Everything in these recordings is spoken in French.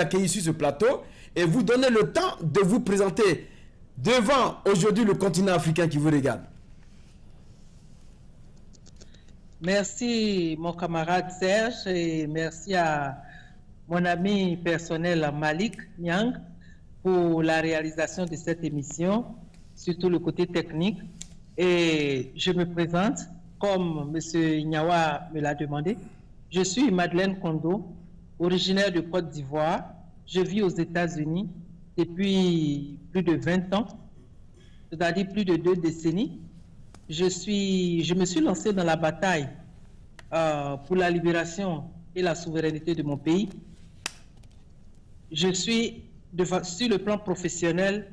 accueillir sur ce plateau et vous donner le temps de vous présenter devant aujourd'hui le continent africain qui vous regarde. Merci mon camarade Serge et merci à mon ami personnel Malik Nyang pour la réalisation de cette émission, surtout le côté technique. Et je me présente, comme M. Nyawa me l'a demandé. Je suis Madeleine Kondo, originaire de Côte d'Ivoire. Je vis aux États-Unis depuis plus de 20 ans, c'est-à-dire plus de 2 décennies. Je me suis lancé dans la bataille pour la libération et la souveraineté de mon pays. Je suis, sur le plan professionnel,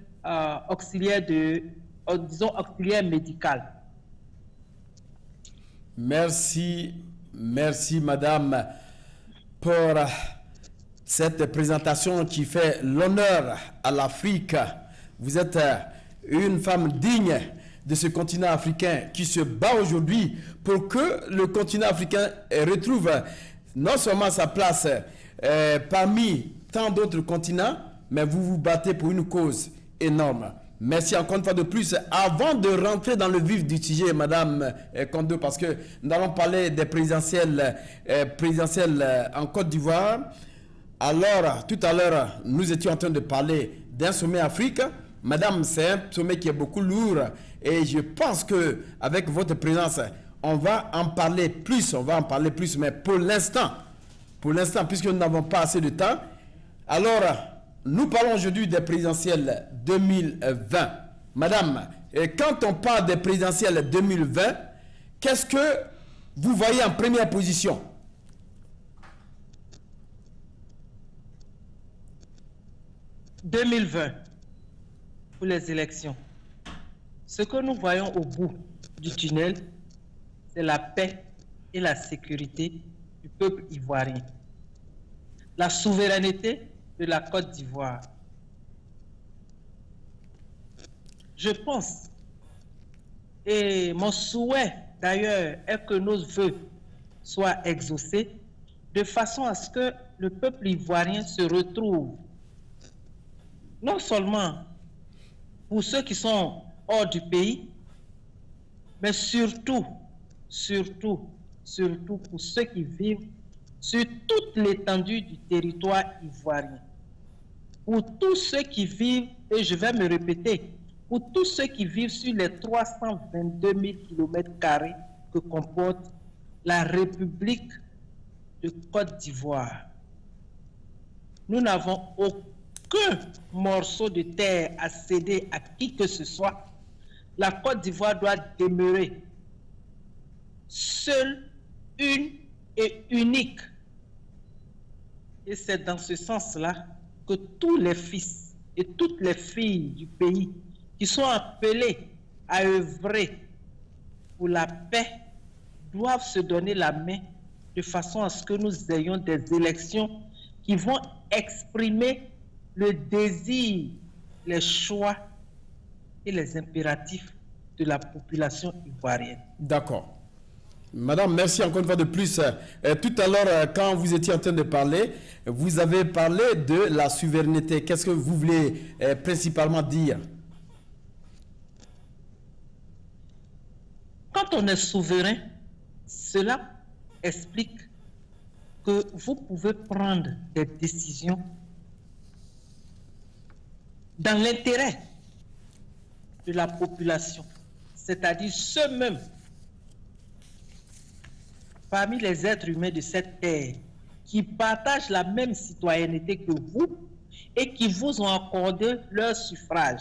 auxiliaire auxiliaire médical. Merci madame pour cette présentation qui fait l'honneur à l'Afrique. Vous êtes une femme digne de ce continent africain qui se bat aujourd'hui pour que le continent africain retrouve non seulement sa place parmi tant d'autres continents, mais vous vous battez pour une cause énorme. Merci encore une fois de plus. Avant de rentrer dans le vif du sujet, Madame Kondo, parce que nous allons parler des présidentielles en Côte d'Ivoire. Alors, tout à l'heure, nous étions en train de parler d'un sommet Afrique. Madame, c'est un sommet qui est beaucoup lourd et je pense que avec votre présence, on va en parler plus. Mais pour l'instant, puisque nous n'avons pas assez de temps, alors nous parlons aujourd'hui des présidentielles 2020. Madame, quand on parle des présidentielles 2020, qu'est-ce que vous voyez en première position? « 2020 pour les élections. Ce que nous voyons au bout du tunnel, c'est la paix et la sécurité du peuple ivoirien. La souveraineté de la Côte d'Ivoire. Je pense, et mon souhait d'ailleurs est que nos vœux soient exaucés de façon à ce que le peuple ivoirien se retrouve, non seulement pour ceux qui sont hors du pays, mais surtout pour ceux qui vivent sur toute l'étendue du territoire ivoirien. Pour tous ceux qui vivent, et je vais me répéter, pour tous ceux qui vivent sur les 322 000 km² que comporte la République de Côte d'Ivoire. Nous n'avons aucun morceau de terre à céder à qui que ce soit. La Côte d'Ivoire doit demeurer seule, une et unique. Et c'est dans ce sens-là que tous les fils et toutes les filles du pays qui sont appelés à œuvrer pour la paix doivent se donner la main de façon à ce que nous ayons des élections qui vont exprimer le désir, les choix et les impératifs de la population ivoirienne. D'accord. Madame, merci encore une fois de plus. Tout à l'heure, quand vous étiez en train de parler, vous avez parlé de la souveraineté. Qu'est-ce que vous voulez principalement dire? Quand on est souverain, cela explique que vous pouvez prendre des décisions dans l'intérêt de la population, c'est-à-dire ceux-mêmes parmi les êtres humains de cette terre qui partagent la même citoyenneté que vous et qui vous ont accordé leur suffrage.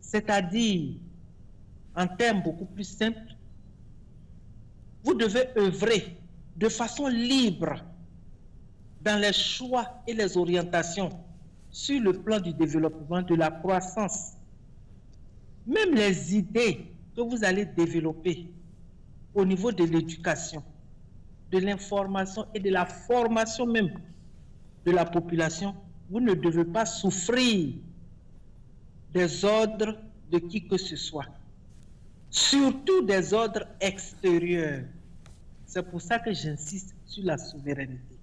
C'est-à-dire, en termes beaucoup plus simples, vous devez œuvrer de façon libre dans les choix et les orientations sur le plan du développement, de la croissance. Même les idées que vous allez développer au niveau de l'éducation, de l'information et de la formation même de la population, vous ne devez pas souffrir des ordres de qui que ce soit, surtout des ordres extérieurs. C'est pour ça que j'insiste sur la souveraineté.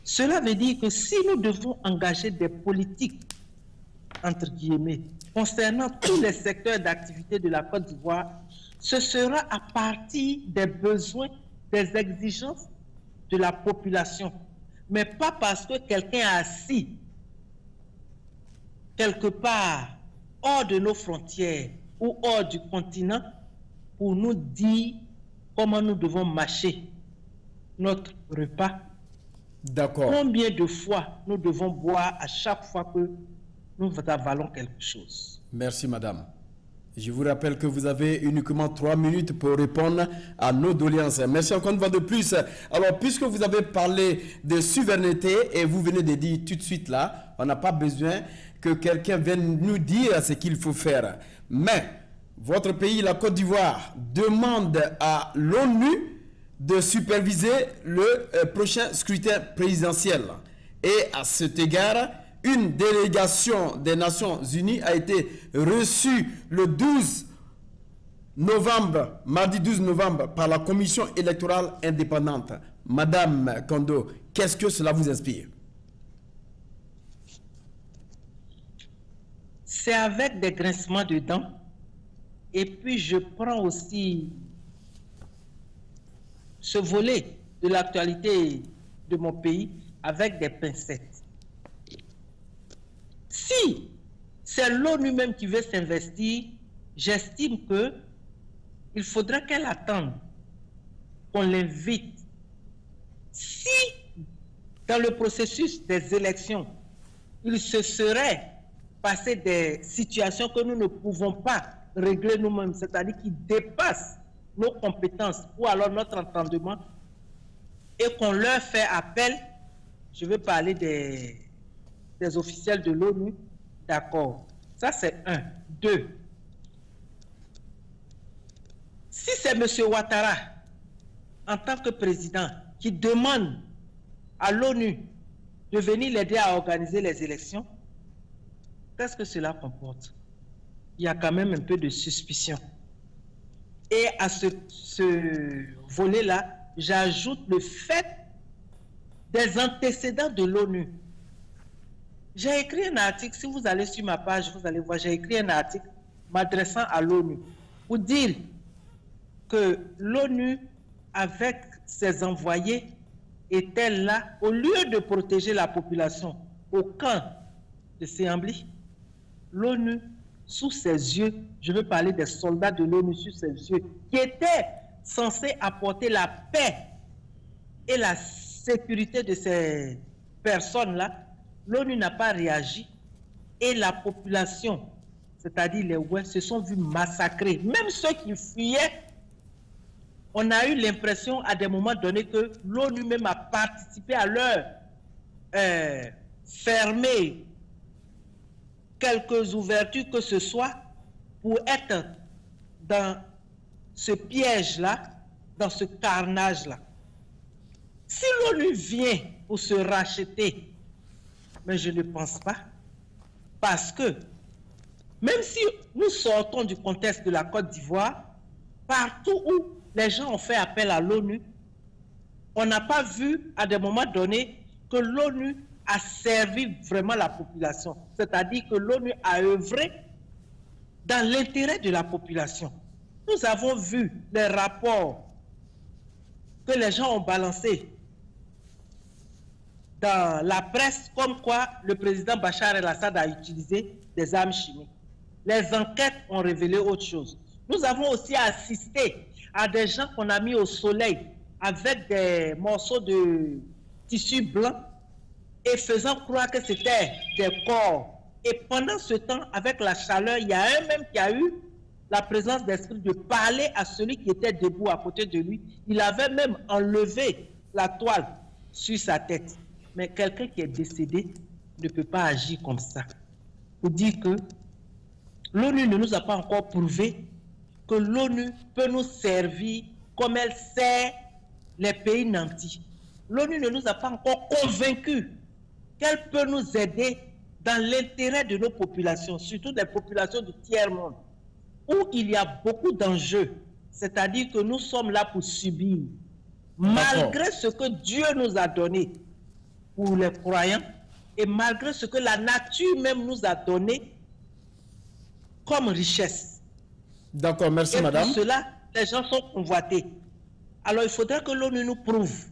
Cela veut dire que si nous devons engager des politiques, entre guillemets, concernant tous les secteurs d'activité de la Côte d'Ivoire, ce sera à partir des besoins, des exigences de la population, mais pas parce que quelqu'un est assis quelque part hors de nos frontières ou hors du continent pour nous dire comment nous devons mâcher notre repas. D'accord. Combien de fois nous devons boire à chaque fois que nous avalons quelque chose. Merci, madame. Je vous rappelle que vous avez uniquement 3 minutes pour répondre à nos doléances. Merci encore une fois de plus. Alors, puisque vous avez parlé de souveraineté et vous venez de dire tout de suite là, on n'a pas besoin que quelqu'un vienne nous dire ce qu'il faut faire. Mais votre pays, la Côte d'Ivoire, demande à l'ONU de superviser le prochain scrutin présidentiel. Et à cet égard, une délégation des Nations Unies a été reçue le 12 novembre, mardi 12 novembre, par la Commission électorale indépendante. Madame Kondo, qu'est-ce que cela vous inspire? C'est avec des grincements de dents. Et puis je prends aussi ce volet de l'actualité de mon pays avec des pincettes. Si c'est l'ONU même qui veut s'investir, j'estime qu'il faudra qu'elle attende qu'on l'invite. Si dans le processus des élections, il se serait passé des situations que nous ne pouvons pas régler nous-mêmes, c'est-à-dire qui dépassent nos compétences ou alors notre entendement, et qu'on leur fait appel, je vais parler des officiels de l'ONU, d'accord. Ça, c'est un. Deux, si c'est M. Ouattara, en tant que président, qui demande à l'ONU de venir l'aider à organiser les élections, qu'est-ce que cela comporte? Il y a quand même un peu de suspicion. Et à ce volet-là, j'ajoute le fait des antécédents de l'ONU. J'ai écrit un article, si vous allez sur ma page, vous allez voir, j'ai écrit un article m'adressant à l'ONU pour dire que l'ONU, avec ses envoyés, était là, au lieu de protéger la population au camp de Séambli, l'ONU, sous ses yeux, je veux parler des soldats de l'ONU sous ses yeux, qui étaient censés apporter la paix et la sécurité de ces personnes-là, l'ONU n'a pas réagi et la population, c'est-à-dire les Ouest, se sont vus massacrer. Même ceux qui fuyaient, on a eu l'impression à des moments donnés que l'ONU même a participé à leur fermer quelques ouvertures que ce soit pour être dans ce piège-là, dans ce carnage-là. Si l'ONU vient pour se racheter, mais je ne pense pas, parce que même si nous sortons du contexte de la Côte d'Ivoire, partout où les gens ont fait appel à l'ONU, on n'a pas vu à des moments donnés que l'ONU a servi vraiment la population. C'est-à-dire que l'ONU a œuvré dans l'intérêt de la population. Nous avons vu les rapports que les gens ont balancés dans la presse, comme quoi le président Bachar el-Assad a utilisé des armes chimiques. Les enquêtes ont révélé autre chose. Nous avons aussi assisté à des gens qu'on a mis au soleil avec des morceaux de tissu blanc et faisant croire que c'était des corps. Et pendant ce temps, avec la chaleur, il y a un même qui a eu la présence d'esprit de parler à celui qui était debout à côté de lui. Il avait même enlevé la toile sur sa tête. Mais quelqu'un qui est décédé ne peut pas agir comme ça. Pour dire que l'ONU ne nous a pas encore prouvé que l'ONU peut nous servir comme elle sert les pays nantis. L'ONU ne nous a pas encore convaincus qu'elle peut nous aider dans l'intérêt de nos populations, surtout des populations du tiers-monde, où il y a beaucoup d'enjeux. C'est-à-dire que nous sommes là pour subir, malgré ce que Dieu nous a donné, pour les croyants et malgré ce que la nature même nous a donné comme richesse. D'accord, merci et madame. Pour cela, les gens sont convoités. Alors il faudrait que l'ONU nous prouve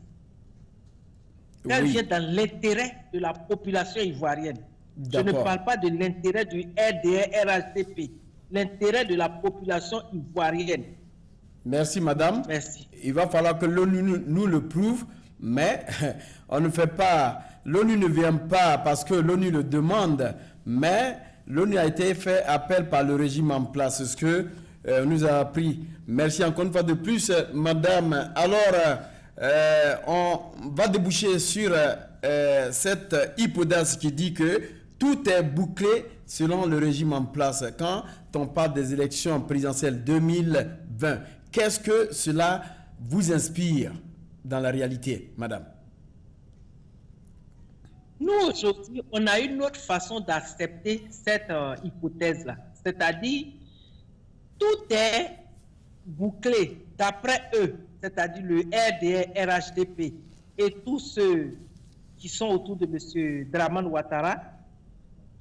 qu'elle vient dans l'intérêt de la population ivoirienne. Je ne parle pas de l'intérêt du RDR-RHDP, l'intérêt de la population ivoirienne. Merci madame. Merci. Il va falloir que l'ONU nous le prouve, mais on ne fait pas, l'ONU ne vient pas parce que l'ONU le demande, mais l'ONU a été fait appel par le régime en place, ce que nous a appris. Merci encore une fois de plus, madame. Alors, on va déboucher sur cette hypothèse qui dit que tout est bouclé selon le régime en place. Quand on parle des élections présidentielles 2020, qu'est-ce que cela vous inspire dans la réalité, madame? Nous, aujourd'hui, on a une autre façon d'accepter cette hypothèse-là. C'est-à-dire, tout est bouclé d'après eux, c'est-à-dire le RDR, RHDP et tous ceux qui sont autour de M. Dramane Ouattara,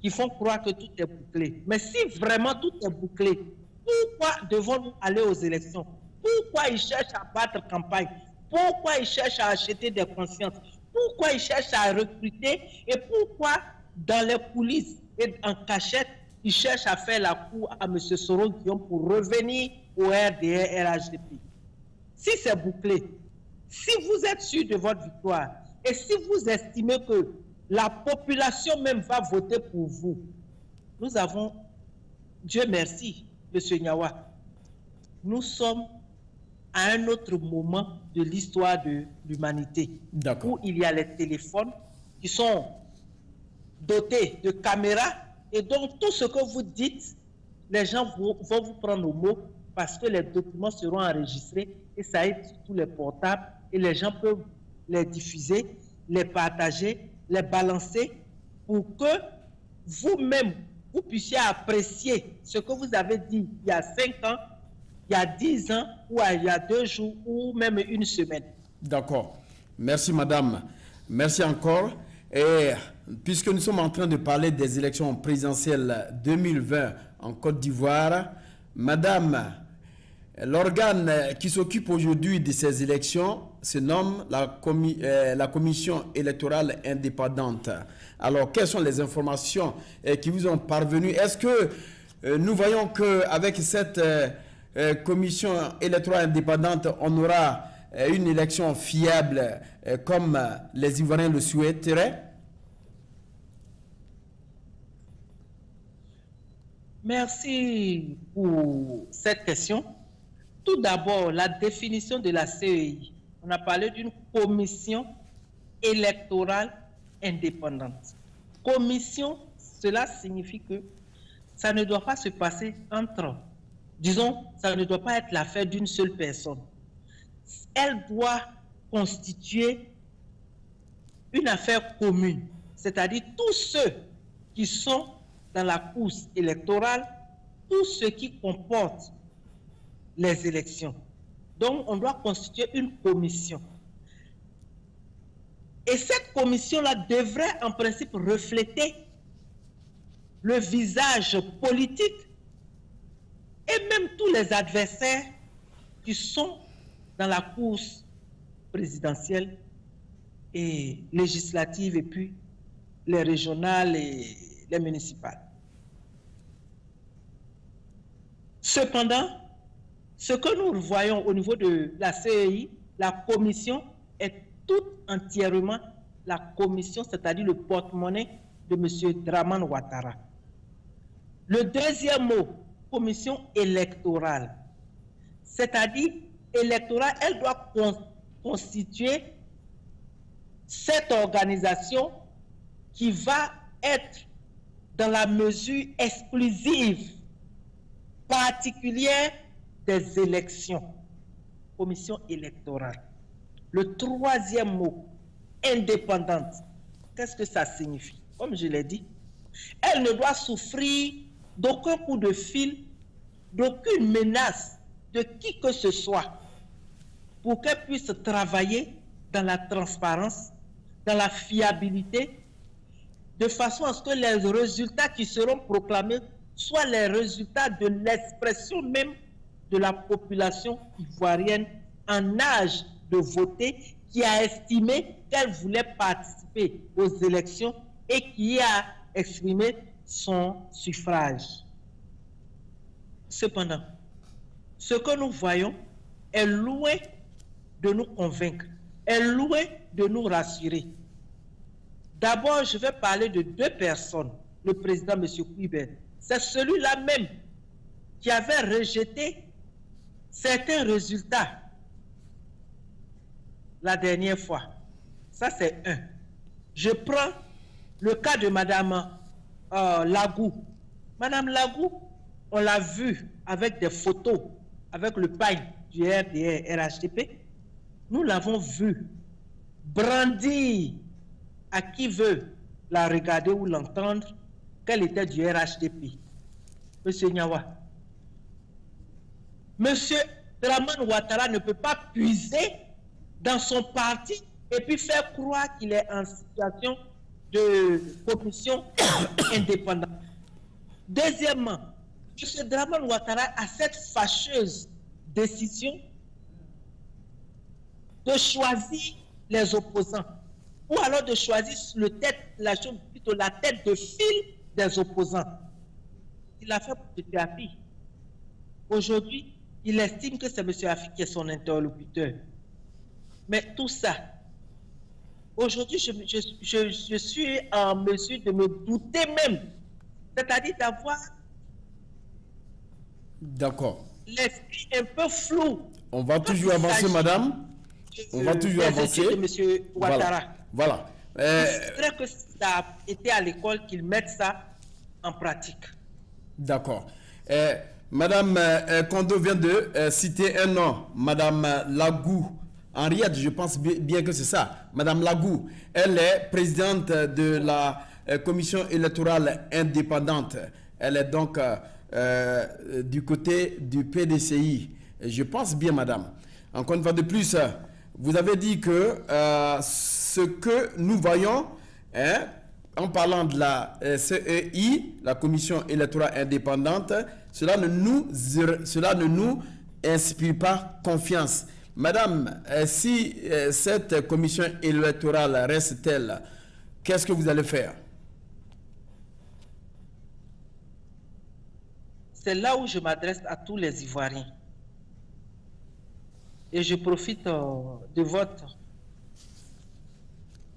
qui font croire que tout est bouclé. Mais si vraiment tout est bouclé, pourquoi devons-nous aller aux élections? Pourquoi ils cherchent à battre campagne? Pourquoi ils cherchent à acheter des consciences? Pourquoi ils cherchent à recruter? Et pourquoi, dans les coulisses et en cachette, ils cherchent à faire la cour à M. Soro Guillaume pour revenir au RDR, RHDP? Si c'est bouclé, si vous êtes sûr de votre victoire, et si vous estimez que la population même va voter pour vous, nous avons, Dieu merci, M. Nyawa, nous sommes à un autre moment de l'histoire de l'humanité, où il y a les téléphones qui sont dotés de caméras, et donc tout ce que vous dites, les gens vont vous prendre au mot parce que les documents seront enregistrés et ça aide sur tous les portables et les gens peuvent les diffuser, les partager, les balancer pour que vous-même, vous puissiez apprécier ce que vous avez dit il y a 5 ans, il y a 10 ans, ou il y a 2 jours, ou même une semaine. D'accord. Merci, madame. Merci encore. Et puisque nous sommes en train de parler des élections présidentielles 2020 en Côte d'Ivoire, madame, l'organe qui s'occupe aujourd'hui de ces élections se nomme la Commission électorale indépendante. Alors, quelles sont les informations qui vous ont parvenues? Est-ce que nous voyons qu'avec cette commission électorale indépendante, on aura une élection fiable comme les Ivoiriens le souhaiteraient? Merci pour cette question. Tout d'abord, la définition de la CEI. On a parlé d'une commission électorale indépendante. Commission, cela signifie que ça ne doit pas se passer entre, disons, ça ne doit pas être l'affaire d'une seule personne. Elle doit constituer une affaire commune, c'est-à-dire tous ceux qui sont dans la course électorale, tout ce qui comporte les élections. Donc, on doit constituer une commission. Et cette commission-là devrait en principe refléter le visage politique et même tous les adversaires qui sont dans la course présidentielle et législative et puis les régionales et les municipales. Cependant, ce que nous voyons au niveau de la CEI, la commission est toute entièrement la commission, c'est-à-dire le porte-monnaie de M. Dramane Ouattara. Le deuxième mot, commission électorale, c'est-à-dire électorale, elle doit constituer cette organisation qui va être dans la mesure exclusive, particulière des élections. Commission électorale. Le troisième mot, indépendante. Qu'est-ce que ça signifie? Comme je l'ai dit, elle ne doit souffrir d'aucun coup de fil, d'aucune menace de qui que ce soit pour qu'elle puisse travailler dans la transparence, dans la fiabilité, de façon à ce que les résultats qui seront proclamés soient les résultats de l'expression même de la population ivoirienne en âge de voter, qui a estimé qu'elle voulait participer aux élections et qui a exprimé son suffrage. Cependant, ce que nous voyons est loin de nous convaincre, est loin de nous rassurer. D'abord, je vais parler de deux personnes. Le président, M. Kouibé, c'est celui-là même qui avait rejeté certains résultats la dernière fois. Ça, c'est un. Je prends le cas de Madame Lagou. Madame Lagou, on l'a vu avec des photos, avec le paille du RDR, RHDP. Nous l'avons vu brandir à qui veut la regarder ou l'entendre qu'elle était du RHDP. Monsieur Nyawa. Monsieur Dramane Ouattara ne peut pas puiser dans son parti et puis faire croire qu'il est en situation de commission indépendante. Deuxièmement, M. Dramane Ouattara a cette fâcheuse décision de choisir les opposants ou alors de choisir plutôt la tête de file des opposants. Il a fait pour M. Afi. Aujourd'hui, il estime que c'est M. Afi qui est son interlocuteur. Mais tout ça, aujourd'hui, je suis en mesure de me douter même, c'est-à-dire d'avoir l'esprit un peu flou. On va toujours avancer, madame. On va toujours avancer. De M. Ouattara. Voilà. Je voudrais que ça a été à l'école qu'ils mettent ça en pratique. D'accord. Madame Kondo vient de citer un nom, Madame Lagou. Henriette, je pense bien que c'est ça. Madame Lagou, elle est présidente de la commission électorale indépendante. Elle est donc du côté du PDCI. Je pense bien, madame. Encore une fois de plus, vous avez dit que ce que nous voyons, en parlant de la CEI, la commission électorale indépendante, cela ne nous inspire pas confiance. Madame, si cette commission électorale reste telle, qu'est-ce que vous allez faire? C'est là où je m'adresse à tous les Ivoiriens. Et je profite de votre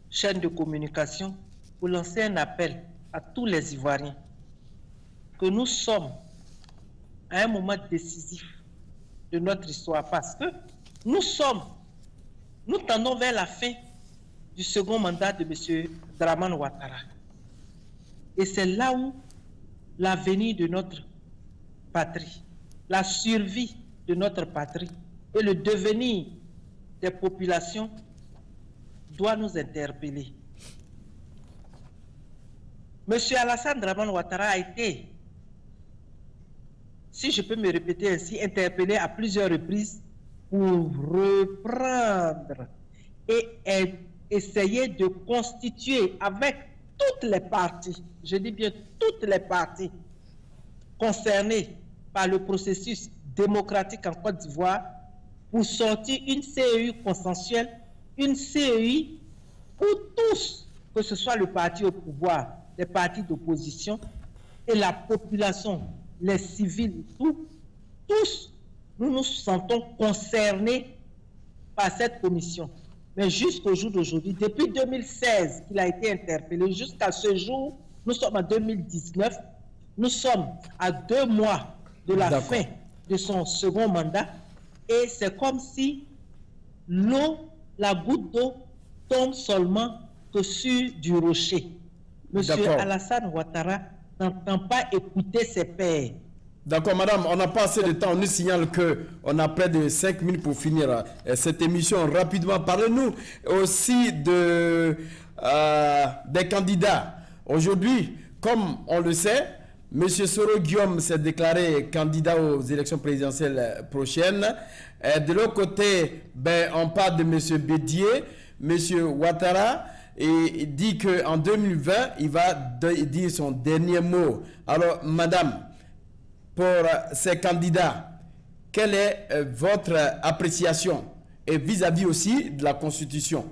chaîne de communication pour lancer un appel à tous les Ivoiriens que nous sommes à un moment décisif de notre histoire parce que nous tendons vers la fin du second mandat de M. Dramane Ouattara. Et c'est là où l'avenir de notre patrie, la survie de notre patrie et le devenir des populations doit nous interpeller. M. Alassane Dramane Ouattara a été, si je peux me répéter ainsi, interpellé à plusieurs reprises pour reprendre et essayer de constituer avec toutes les parties, je dis bien toutes les parties concernées par le processus démocratique en Côte d'Ivoire pour sortir une CEI consensuelle, une CEI où tous, que ce soit le parti au pouvoir, les partis d'opposition et la population, les civils, tous, nous nous sentons concernés par cette commission. Mais jusqu'au jour d'aujourd'hui, depuis 2016 qu'il a été interpellé, jusqu'à ce jour, nous sommes en 2019, nous sommes à 2 mois de la fin de son second mandat et c'est comme si la goutte d'eau tombe seulement que sur du rocher. Monsieur Alassane Ouattara n'entend pas écouter ses pairs. D'accord, madame, on n'a pas assez de temps. On nous signale qu'on a près de 5 minutes pour finir cette émission. Rapidement, parlez-nous aussi des candidats. Aujourd'hui, comme on le sait, M. Soro Guillaume s'est déclaré candidat aux élections présidentielles prochaines. De l'autre côté, on parle de M. Bédié, M. Ouattara et dit qu'en 2020, il va dire son dernier mot. Alors, madame, pour ces candidats, quelle est votre appréciation et vis-à-vis aussi de la Constitution?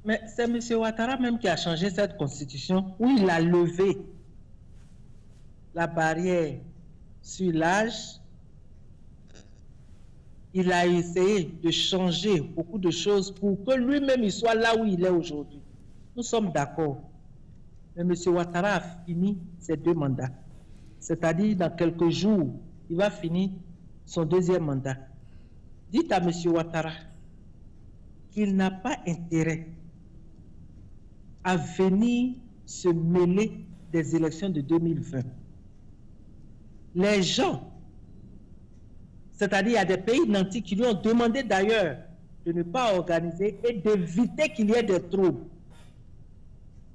Mais c'est M. Ouattara même qui a changé cette Constitution, où il a levé la barrière sur l'âge. Il a essayé de changer beaucoup de choses pour que lui-même il soit là où il est aujourd'hui. Nous sommes d'accord. Mais M. Ouattara a fini ses 2 mandats. C'est-à-dire, dans quelques jours, il va finir son 2e mandat. Dites à M. Ouattara qu'il n'a pas intérêt à venir se mêler des élections de 2020. Les gens, c'est-à-dire il y a des pays nantis qui lui ont demandé d'ailleurs de ne pas organiser et d'éviter qu'il y ait des troubles.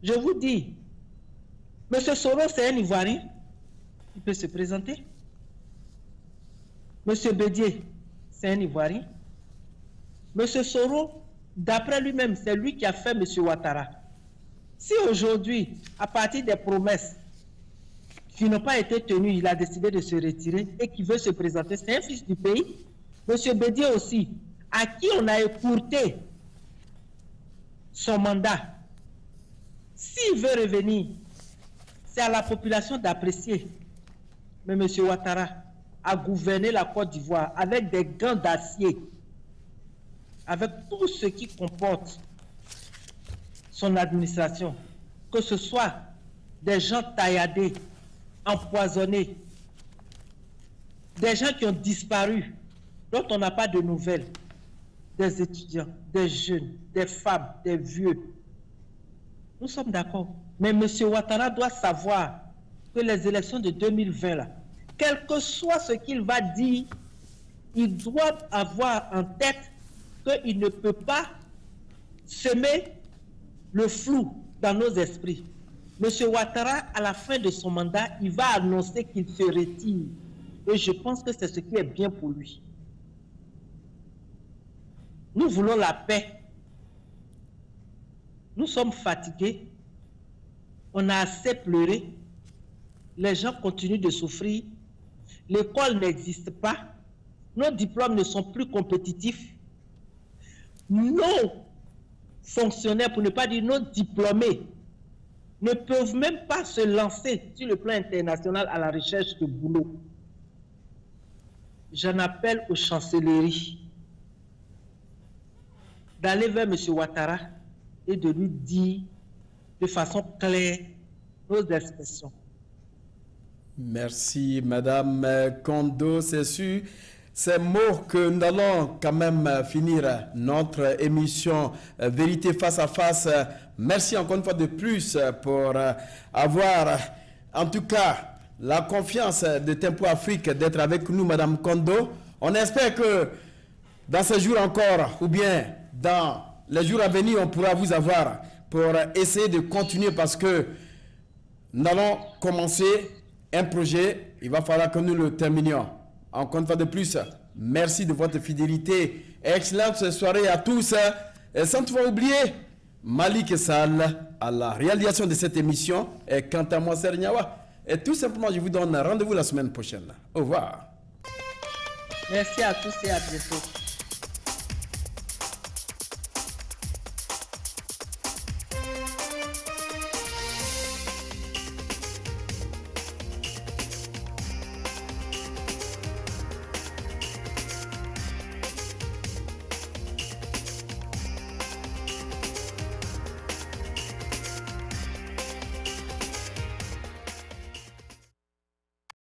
Je vous dis, M. Soro, c'est un Ivoirien, il peut se présenter. M. Bédier, c'est un Ivoirien. M. Soro, d'après lui-même, c'est lui qui a fait M. Ouattara. Si aujourd'hui, à partir des promesses qui n'ont pas été tenues, il a décidé de se retirer et qui veut se présenter, c'est un fils du pays. M. Bédier aussi, à qui on a écourté son mandat. S'il veut revenir, c'est à la population d'apprécier. Mais M. Ouattara a gouverné la Côte d'Ivoire avec des gants d'acier, avec tout ce qui comporte son administration, que ce soit des gens tailladés, empoisonnés, des gens qui ont disparu, dont on n'a pas de nouvelles, des étudiants, des jeunes, des femmes, des vieux. Nous sommes d'accord. Mais M. Ouattara doit savoir que les élections de 2020, là, quel que soit ce qu'il va dire, il doit avoir en tête qu'il ne peut pas semer le flou dans nos esprits. M. Ouattara, à la fin de son mandat, il va annoncer qu'il se retire. Et je pense que c'est ce qui est bien pour lui. Nous voulons la paix. Nous sommes fatigués. On a assez pleuré. Les gens continuent de souffrir. L'école n'existe pas. Nos diplômes ne sont plus compétitifs. Nos fonctionnaires, pour ne pas dire nos diplômés, ne peuvent même pas se lancer sur le plan international à la recherche de boulot. J'en appelle aux chancelleries d'aller vers M. Ouattara et de lui dire de façon claire nos expressions. Merci, Madame Kondo. C'est sur ces mots que nous allons quand même finir notre émission Vérité face à face. Merci encore une fois de plus pour avoir, en tout cas, la confiance de Tempo Afrique d'être avec nous, Madame Kondo. On espère que dans ces jours encore, ou bien dans les jours à venir, on pourra vous avoir pour essayer de continuer parce que nous allons commencer un projet. Il va falloir que nous le terminions. Encore une fois de plus, merci de votre fidélité. Excellente soirée à tous. Et sans toutefois oublier, Malik Sall à la réalisation de cette émission. Et quant à moi, Serniawa. Et tout simplement, je vous donne rendez-vous la semaine prochaine. Au revoir. Merci à tous et à bientôt.